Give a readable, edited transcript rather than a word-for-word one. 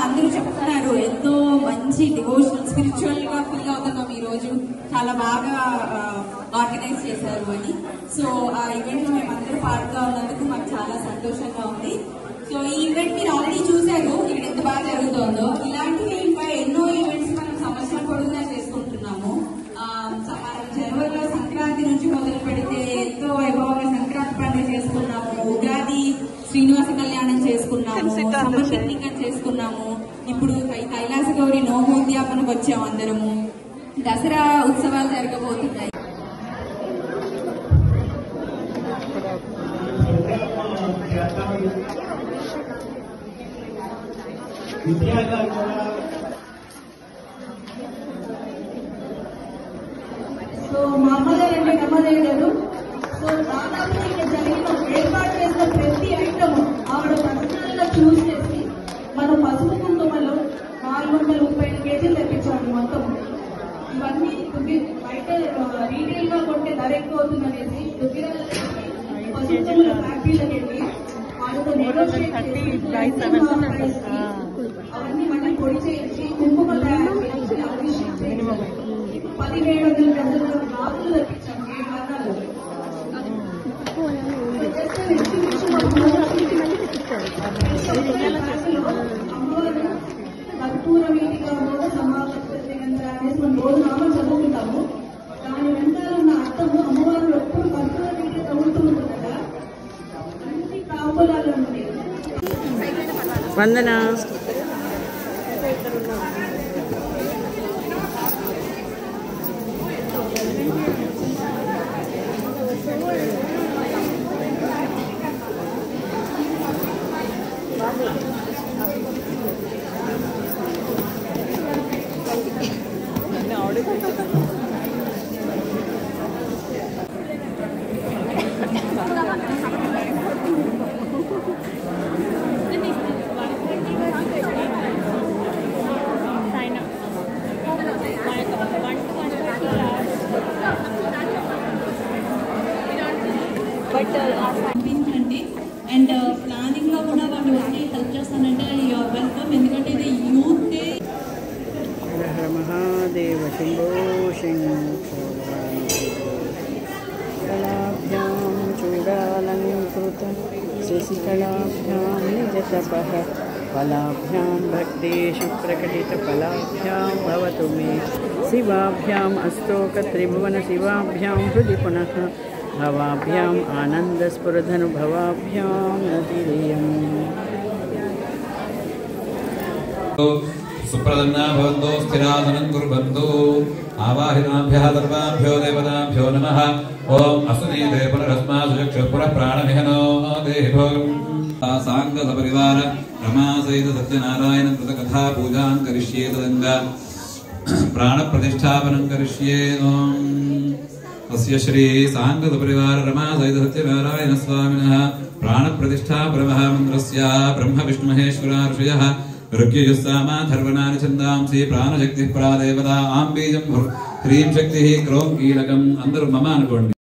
అందరూ చెప్తున్నారు ఎంతో మంచి డివోషనల్ స్పిరిచువల్ గా ఫీల్ అవుతున్నాం ఈ రోజు చాలా బాగా ఆర్గనైజ్ చేశారు అని. సో ఆ ఈవెంట్ లో మేమందరూ పార్ట్ గా ఉన్నందుకు మాకు చాలా సంతోషంగా ఉంది. సో ఈ ఈవెంట్ మీరు ఆల్రెడీ చూశారు ఇక్కడ ఎంత బాగా జరుగుతుందో. ఇలాంటివి ఇంకా ఎన్నో ఈవెంట్స్ మనం సంవత్సరం పొడుగునా చేసుకుంటున్నాము. మనం జనవరిలో సంక్రాంతి నుంచి మొదలు పెడితే ఎంతో వైభవంగా సంక్రాంతి పండుగ చేసుకున్నాము, ఉగాది శ్రీనివాస కళ్యాణం చేసుకున్నాము, సమ్మర్ పిక్నిక్ అని చేసుకున్నాము, ఇప్పుడు కైలాస గౌరి నోమోద్యాపనకు వచ్చాము అందరము, దసరా ఉత్సవాలు జరగబోతున్నాయి. సో మా అమ్మగారంటే నమ్మదేవి గారు. సో దాదాపు ఇక్కడ జరిగిన ఏర్పాటు చేసిన ప్రతి ఐటమ్ ఆవిడ పర్సనల్గా చూస్ చేసి మనం పసుపు కుంకుమలో 435 కేజీలు తెప్పించాము మొత్తం. ఇవన్నీ బయట రీటైల్ గా కొంటే ధర ఎక్కువ అవుతుందనేసి పసుపు కుంకుమల ఫ్యాక్టరీలకు వెళ్ళి వాళ్ళతో నెగోషియేట్ చేసి అవన్నీ మళ్ళీ పొడి చేయించి కుంకుమ తయారు చేసి అభిషేక్ చేసి 1700 గంటల రాత్రులు తెప్పించాము 7 వారాలు. అమ్మవారు కర్పూర వీటిగా మోద సమావేశ అనేసి మనం రోజు నామం చదువుకుంటాము. దాని వెనకాల ఉన్న అర్థము అమ్మవారు ఎప్పుడు కర్పూర వీటి చదువుతూ ఉంటుంది కదా, అన్ని కాపులాలు ఉంటాయి. వందన అండ్ ప్లానింగ్ లో కూడా వాళ్ళు వచ్చి హెల్ప్ చేస్తానంటే వెల్కమ్. ఎందుకంటే ఇది యూత్ డే. మహాదేవ శంభో శంకరాభ్యాం చూడాలంకృత శశికళాభ్యాం నిజతపః ఫలాభ్యాం భక్తేషు ప్రకటిత ఫలాభ్యాం భవతు మే శివాభ్యాం అష్టోక త్రిభువన శివాభ్యాం హృది పునః భవాభ్యాం ఆనందస్ఫురధనుభవాభ్యాం నతిరేయం. सुप्रदन्ना भवन्तो स्थिरासनं कुर्वन्तु आवाहिताभ्यः सर्वाभ्यो देवताभ्यो नमः. ओम अस्मदीते पुनरस्मासु चक्षुः पुनः प्राणमिहनो देहि भोगम् సాంగ సపరివార రమా సహిత సత్యనారాయణ కృత కథా పూజాం కరిష్యే తదంగా ప్రాణ ప్రతిష్టాపనం కరిష్యే. అస్య శ్రీ సాంగ సపరివార రమా సహిత సత్యనారాయణ స్వామినః ప్రాణ ప్రతిష్టాపనమహామంత్రస్య బ్రహ్మ విష్ణుమహేశ్వరా ఋషయః ఋగ్యయుస్సామాధర్వణాని ఛందాంసి ప్రాణశక్తి ప్రాదేవత ఆం బీజం హ్రీం శక్తి క్రోం కీలకం. అందరూ మమ అనుకోండి.